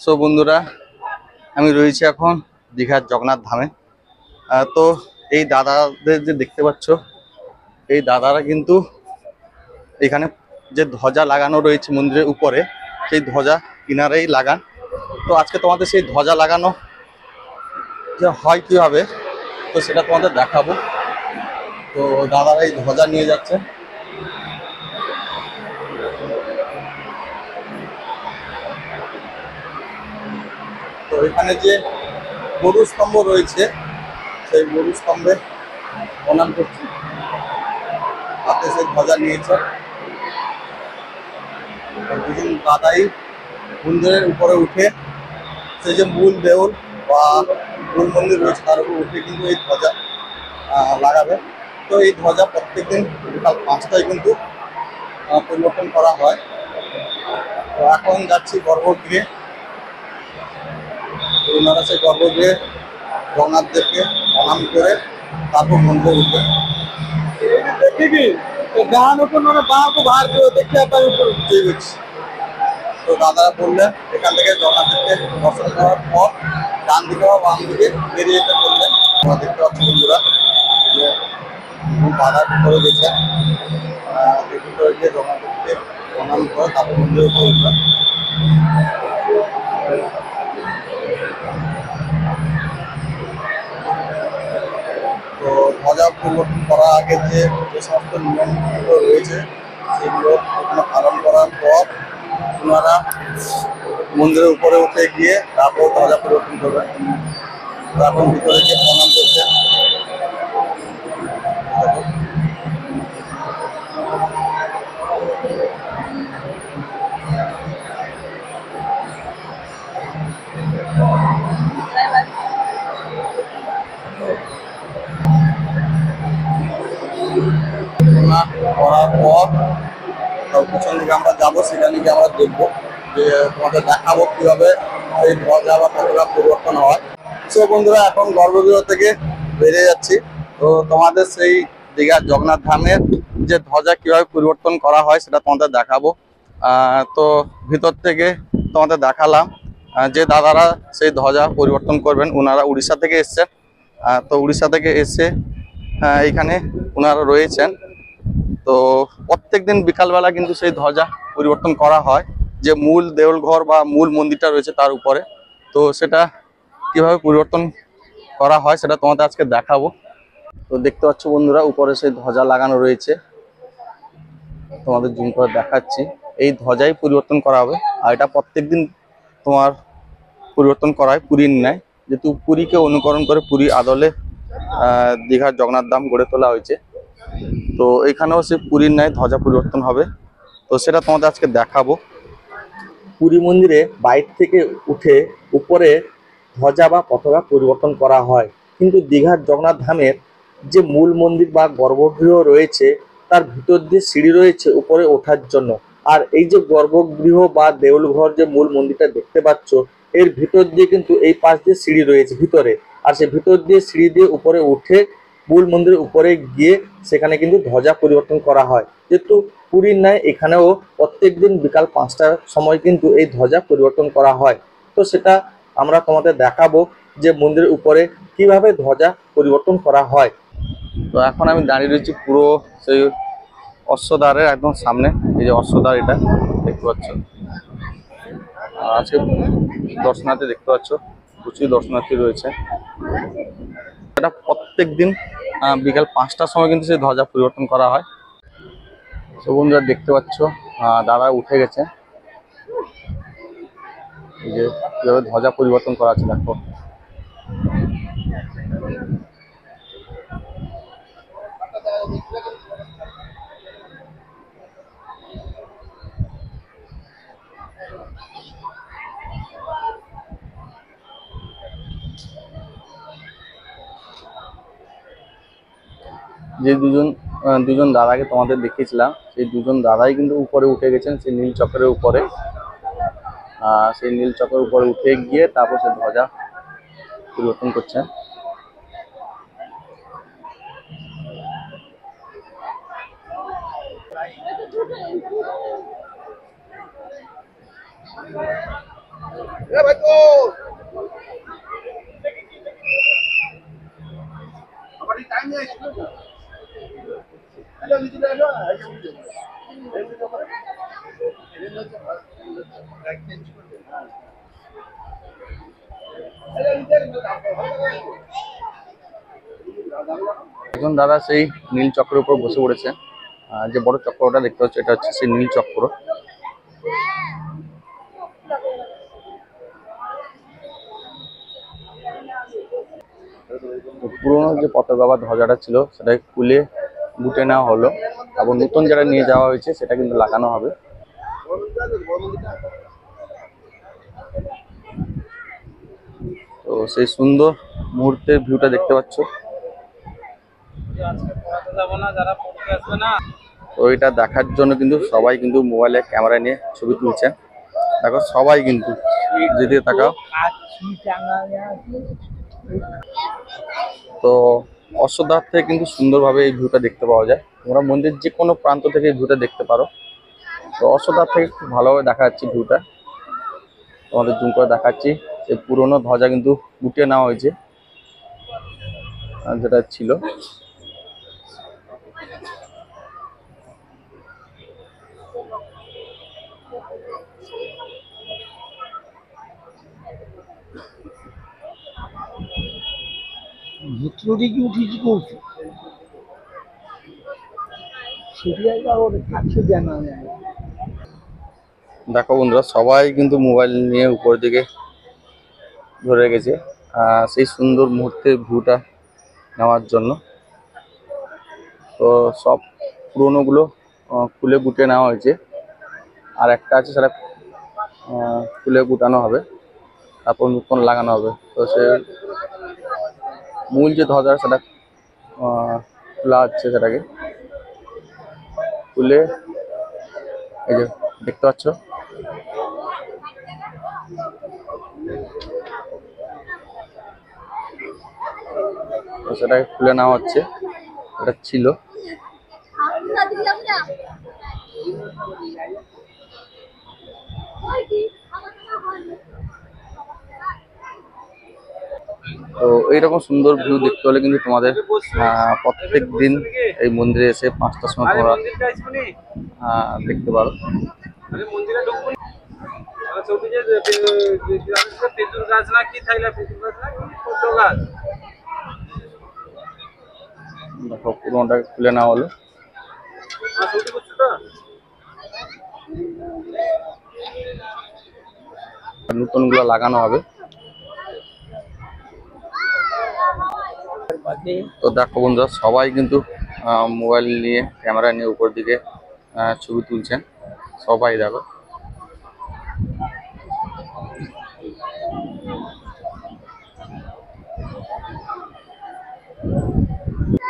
So বন্ধুরা, আমি রয়েছি এখন দীঘার জগন্নাথ ধামে। তো এই দাদাদের যে দেখতে পাচ্ছ, এই দাদারা কিন্তু এখানে যে ধ্বজা লাগানো রয়েছে মন্দিরের উপরে, সেই ধ্বজা কিনারেই লাগান। তো আজকে তোমাদের সেই ধ্বজা লাগানো যে হয় কীভাবে, তো সেটা তোমাদের দেখাবো। তো দাদারা এই ধ্বজা নিয়ে যাচ্ছে। তো এখানে যে গরু স্তম্ভ রয়েছে, সেই গরু স্তম্ভে প্রণাম করছি, হাতে সেই ধ্বজা নিয়েছে। দুজন দাদাই মন্দিরের উপরে উঠে সেই যে মূল দেউল বা মূল মন্দির রয়েছে তার উপর উঠে কিন্তু এই ধ্বজা লাগাবে। তো এই ধ্বজা প্রত্যেকদিন বিকাল 5টায় কিন্তু পরিবর্তন করা হয়। তো এখন যাচ্ছি গর্ভগৃহে। ওনারা সেই গর্ভগৃহে জগন্নাথ দেবকে প্রণাম করে তারপর মন্দিরে উঠবে। ঠিক আছে। তো দাদারা বললেন এখান থেকে জগন্নাথ দেবকে দর্শন করার পর ডান দিকে বা বাম দিকে বেরিয়ে যেতে বললেন। আমরা দেখতে পাচ্ছি বন্ধুরা যে দাদার ভিতরে গেছেন, ভিতরে গিয়ে জগন্নাথ দেবকে প্রণাম করে তারপর মন্দিরে উপরে উঠবেন। তো ধ্বজা পরিবর্তন করার আগে যে সমস্ত নিয়মগুলো রয়েছে সেগুলো এখানে পালন করার পর ওনারা মন্দিরের উপরে উঠে গিয়ে তারপর ধ্বজা পরিবর্তন করবেন। তারপর ভিতরে গিয়ে প্রণাম করছেন। করার পর পিছন দিকে আমরা যাবো, সেখানে গিয়ে আমরা দেখবো যে তোমাদের দেখাবো কিভাবে এই ধ্বজা বা পতাকা পরিবর্তন হয়। সো বন্ধুরা, এখন গর্ভগৃহ থেকে বেরিয়ে যাচ্ছি। তো তোমাদের সেই দীঘার জগন্নাথ ধামের যে ধ্বজা কিভাবে পরিবর্তন করা হয় সেটা তোমাদের দেখাবো। তো ভিতর থেকে তোমাদের দেখালাম যে দাদারা সেই ধ্বজা পরিবর্তন করবেন। ওনারা উড়িষ্যা থেকে এসছেন। তো উড়িষ্যা থেকে এসে এইখানে ওনারা রয়েছেন। তো প্রত্যেকদিন বিকালবেলা কিন্তু সেই ধ্বজা পরিবর্তন করা হয় যে মূল দেউলঘর বা মূল মন্দিরটা রয়েছে তার উপরে। তো সেটা কিভাবে পরিবর্তন করা হয় সেটা তোমাদের আজকে দেখাবো। তো দেখতে পাচ্ছ বন্ধুরা, উপরে সেই ধ্বজা লাগানো রয়েছে, তোমাদের জুম করে দেখাচ্ছি। এই ধ্বজাই পরিবর্তন করা হবে, আর এটা প্রত্যেকদিন তোমার পরিবর্তন করা হয় পুরীর ন্যায়। যেহেতু পুরীকে অনুকরণ করে পুরী আদলে দীঘার জগন্নাথ ধাম গড়ে তোলা হয়েছে, তো এখানেও সে পুরীর ন্যায় ধ্বজা পরিবর্তন হবে। তো সেটা তোমাদের আজকে দেখাবো। পুরী মন্দিরে বাইরে থেকে উঠে উপরে ধ্বজা বা পতাকা পরিবর্তন করা হয়, কিন্তু দীঘার জগন্নাথ ধামের যে মূল মন্দির বা গর্ভগৃহ রয়েছে তার ভিতর দিয়ে সিঁড়ি রয়েছে উপরে ওঠার জন্য। আর এই যে গর্ভগৃহ বা দেউলঘর যে মূল মন্দিরটা দেখতে পাচ্ছ, এর ভিতর দিয়ে কিন্তু এই পাশ দিয়ে সিঁড়ি রয়েছে ভিতরে, আর সে ভিতর দিয়ে সিঁড়ি দিয়ে উপরে উঠে মূল মন্দিরের উপরে গিয়ে সেখানে কিন্তু ধ্বজা পরিবর্তন করা হয়। যেহেতু পুরীর ন্যায় এখানেও প্রত্যেকদিন বিকাল 5টার সময় কিন্তু এই ধ্বজা পরিবর্তন করা হয়। তো সেটা আমরা তোমাদের দেখাবো যে মন্দিরের উপরে কিভাবে ধ্বজা পরিবর্তন করা হয়। তো এখন আমি দাঁড়িয়ে রয়েছি পুরো সেই অশ্বদ্বারের একদম সামনে। এই যে অশ্বদ্বার, এটা দেখতে পাচ্ছ। আজকে দর্শনার্থী দেখতে পাচ্ছ, প্রচুর দর্শনার্থী রয়েছে। এটা প্রত্যেক দিন বিকাল 5টার সময় কিন্তু সেই ধ্বজা পরিবর্তন করা হয়। তো বন্ধুরা দেখতে পাচ্ছ দাদা উঠে গেছে। এই যে কিভাবে ধ্বজা পরিবর্তন করা আছে দেখো। যে দুজন দাদাকে তোমাদের দেখিয়েছিলাম, সেই দুজন দাদাই কিন্তু উপরে উঠে গেছেন সেই নীল চক্রের উপরে। সেই নীল চক্রের উপরে উঠে গিয়ে তারপর সে ধ্বজা পরিবর্তন করছেন। একজন দাদা সেই নীল চক্রের উপর বসে পড়েছে। যে বড় চক্রটা দেখতে পাচ্ছ এটা হচ্ছে সেই নীল চক্র। পুরোনো যে পতাকা বা ধ্বজাটা ছিল সেটা খুলে গুটে নেওয়া হলো, এবং নতুন যেটা নিয়ে যাওয়া হয়েছে সেটা কিন্তু লাগানো হবে। তো সেই সুন্দর মুহূর্তের ভিউটা দেখতে পাচ্ছ। তো এটা দেখার জন্য কিন্তু সবাই কিন্তু মোবাইলে ক্যামেরা নিয়ে ছবি তুলছেন। দেখো সবাই কিন্তু যেদিকে তাকাও। তো অশ্বত্থ থেকে কিন্তু সুন্দরভাবে এই ভিউটা দেখতে পাওয়া যায়। তোমরা মন্দির যে কোনো প্রান্ত থেকে এই ভিউটা দেখতে পারো। তো অশ্বত্থ থেকে খুব ভালোভাবে দেখা যাচ্ছে ভিউটা, তোমাদের জুম করে দেখাচ্ছি। এই পুরোনো ধ্বজা কিন্তু গুটিয়ে নেওয়া হয়েছে যেটা ছিল। দেখো বন্ধুরা সবাই কিন্তু মোবাইল নিয়ে উপরের দিকে ধরে গেছে সেই সুন্দর মুহূর্তের ভিউটা নেওয়ার জন্য। তো সব পুরোনোগুলো খুলে গুটিয়ে নেওয়া হয়েছে, আর একটা আছে সেটা খুলে গুটানো হবে, তারপর নতুন লাগানো হবে। তো সে মূল যে ধ্বজা সেটা খোলা হচ্ছে, সেটাকে খুলে এই যে দেখতে পাচ্ছ। তো সেটাকে খুলে নেওয়া হচ্ছে, এটা ছিল। তো এইরকম সুন্দর ভিউ দেখতে হলে কিন্তু তোমাদের প্রত্যেক দিন এই মন্দিরে এসে 5টার সময় তোমরা দেখতে পারো। দেখো পুরোনোটাকে খুলে নেওয়া হলো। নতুন গুলো লাগানো হবে। তো দেখো বন্ধুরা সবাই কিন্তু মোবাইল নিয়ে ক্যামেরা নিয়ে উপর দিকে ছবি তুলছেন সবাই। দেখো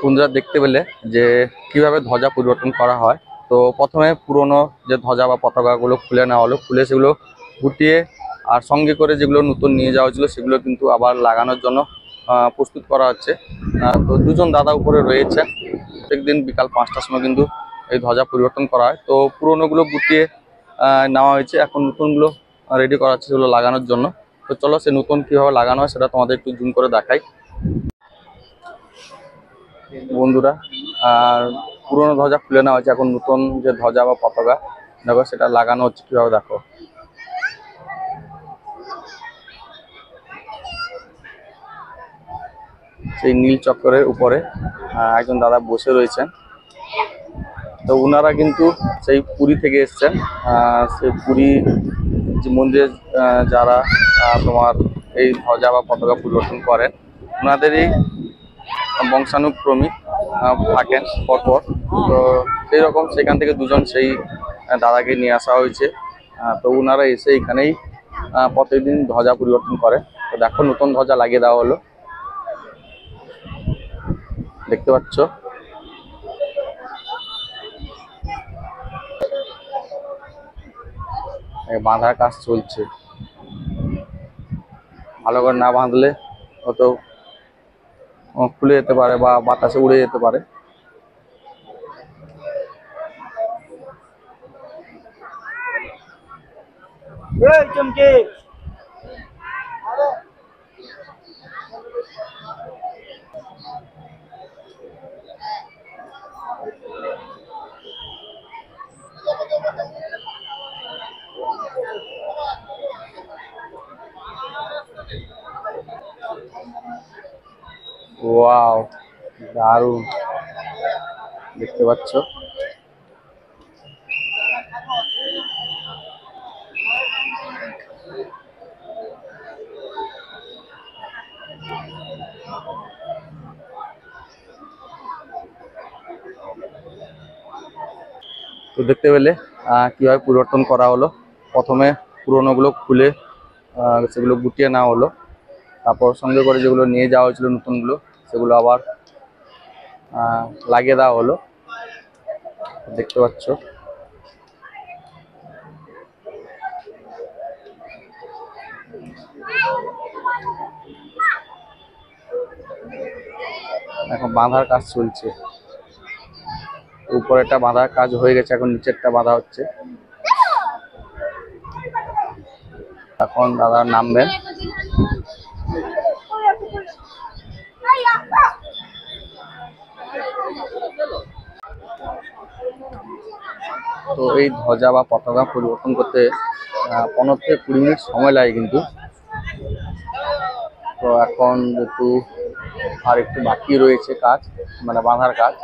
বন্ধুরা দেখতে পেলে যে কিভাবে ধ্বজা পরিবর্তন করা হয়। তো প্রথমে পুরনো যে ধ্বজা বা পতাকাগুলো খুলে নেওয়া হলো, খুলে সেগুলো গুটিয়ে আর সঙ্গে করে যেগুলো নতুন নিয়ে যাওয়া হয়েছিল সেগুলো কিন্তু আবার লাগানোর জন্য প্রস্তুত করা হচ্ছে। তো দুজন দাদা উপরে রয়েছেন। প্রত্যেকদিন বিকাল 5টার সময় কিন্তু এই ধ্বজা পরিবর্তন করা হয়। তো পুরোনোগুলো গুটিয়ে নেওয়া হয়েছে, এখন নতুনগুলো রেডি করা হচ্ছে সেগুলো লাগানোর জন্য। তো চলো সে নতুন কিভাবে লাগানো হয় সেটা তোমাদের একটু জুম করে দেখাই বন্ধুরা। আর পুরোনো ধ্বজা খুলে নেওয়া হয়েছে, এখন নতুন যে ধ্বজা বা পতাকা দেখো সেটা লাগানো হচ্ছে কিভাবে। দেখো সেই নীল চক্করের উপরে একজন দাদা বসে রয়েছেন। তো ওনারা কিন্তু সেই পুরী থেকে এসছেন। সেই পুরী যে মন্দিরে যারা তোমার এই ধ্বজা বা পতাকা পরিবর্তন করেন ওনাদেরই বংশানুক্রমিক থাকেন পরপর। তো সেই রকম সেখান থেকে দুজন সেই দাদাকে নিয়ে আসা হয়েছে। তো ওনারা এসে এখানেই প্রতিদিন ধ্বজা পরিবর্তন করে। তো দেখো নতুন ধ্বজা লাগিয়ে দেওয়া হলো, দেখতে পাচ্ছ। বাঁধার কাজ চলছে, ভালো করে না বাঁধলে হয়তো খুলে যেতে পারে বা বাতাসে উড়ে যেতে পারে। ওয়াও, দারুণ দেখতে পাচ্ছ। তো দেখতে পেলে কিভাবে পরিবর্তন করা হলো। প্রথমে পুরোনো গুলো খুলে সেগুলো গুটিয়ে নেওয়া হলো, তারপর সঙ্গে করে যেগুলো নিয়ে যাওয়া হয়েছিল নতুনগুলো সেগুলো আবার লাগিয়ে দেওয়া হলো, দেখতে পাচ্ছ। এখন বাঁধার কাজ চলছে, উপরেরটা বাঁধার কাজ হয়ে গেছে, এখন নিচেরটা বাঁধা হচ্ছে। এখন দাদা নামবেন। তো এই ধ্বজা বা পতাকা পরিবর্তন করতে 15 থেকে 20 মিনিট সময় লাগে কিন্তু। তো এখন যেহেতু আর একটু বাকি রয়েছে কাজ, মানে বাঁধার কাজ,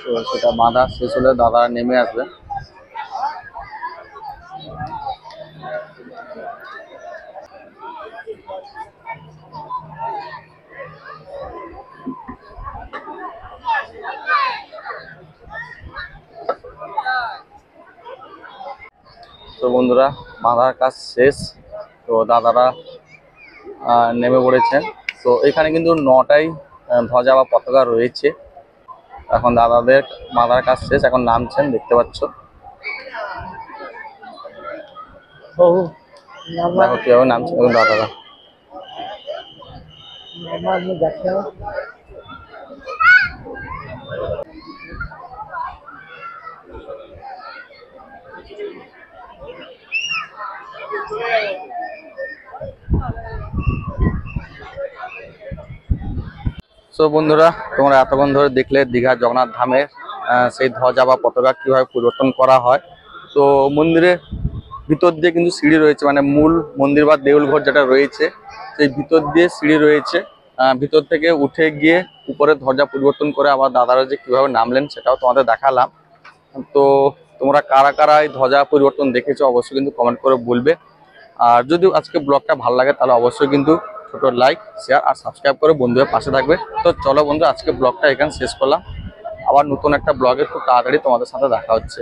তো সেটা বাঁধা শেষ হলে দাদা নেমে আসবে। তো বন্ধুরা, বাঁধার কাজ শেষ, তো দাদারা নেমে পড়েছেন। তো এখানে কিন্তু 9টাই ধ্বজা বা পতাকা রয়েছে। এখন দাদাদের বাঁধার কাজ শেষ, এখন নামছেন, দেখতে পাচ্ছ। দেখো কিভাবে নামছে এখন দাদারা। তো বন্ধুরা, তোমরা এতক্ষণ ধরে দেখলে দীঘা জগন্নাথ ধামের সেই ধ্বজা বা পতাকা কিভাবে পরিবর্তন করা হয়। তো মন্দিরের ভিতর দিয়ে কিন্তু সিঁড়ি রয়েছে, মানে মূল মন্দির বা দেউল ঘর যেটা রয়েছে সেই ভিতর দিয়ে সিঁড়ি রয়েছে। ভিতর থেকে উঠে গিয়ে উপরে ধ্বজা পরিবর্তন করে আবার দাদারা যে কিভাবে নামলেন সেটাও তোমাদের দেখালাম। তো তোমরা কারা কারা এই ধ্বজা পরিবর্তন দেখেছো অবশ্যই কিন্তু কমেন্ট করে বলবে। আর যদি আজকে ব্লগটা ভালো লাগে তাহলে অবশ্যই কিন্তু ছোট লাইক, শেয়ার আর সাবস্ক্রাইব করে বন্ধুদের পাশে থাকবে। তো চলো বন্ধু, আজকে ব্লগটা এখানে শেষ করলাম। আবার নতুন একটা ব্লগে খুব তাড়াতাড়ি তোমাদের সাথে দেখা হচ্ছে।